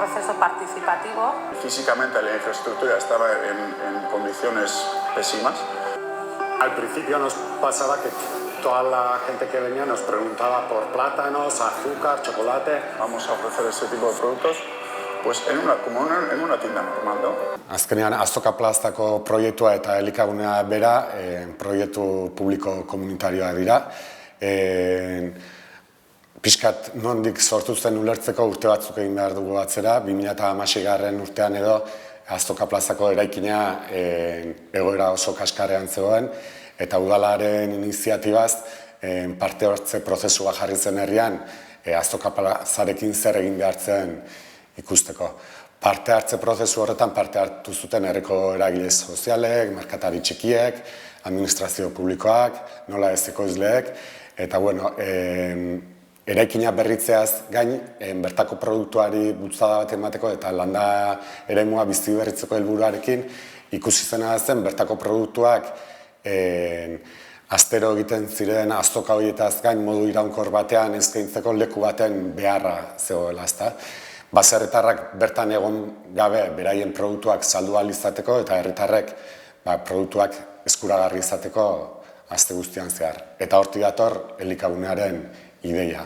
proceso participativo. Físicamente la infraestructura estaba en condiciones pésimas. Al principio nos pasaba que toda la gente que venía nos preguntaba por plátanos, azúcar, chocolate. Vamos a ofrecer ese tipo de productos pues en una tienda normal, ¿no? Azkenean Azoka Plazako proiektua eta elikagunea bera proiektu publiko komunitarioa dira. Pixkat nondik sortu zen ulertzeko urte batzuk egin behar dugu atzera. 2016 urtean edo Azoka Plazako eraikina egoera oso kaskarrean zegoen eta udalaren iniziatibaz parte hartze prozesua jarri zen herrian Azoka Plazarekin zer egin behar zen ikusteko. Parte hartze prozesu horretan parte hartu zuten herriko eragile sozialek, merkatari txikiek, administrazio publikoak, nola ez ekoizleek, eta eraikina berritzeaz gain, bertako produktuari bultzada bat emateko eta landa eremua bizi berritzeko helburuarekin ikusi zena zen bertako produktuak astero egiten ziren azoka horietaz gain modu iraunkor batean eskaintzeko leku baten beharra zegoela, ezta. Baserritarrak bertan egon gabe beraien produktuak saldu ahal izateko eta herritarrek produktuak eskuragarri izateko aste guztian zehar. Eta hortik dator elikagunearen ideia.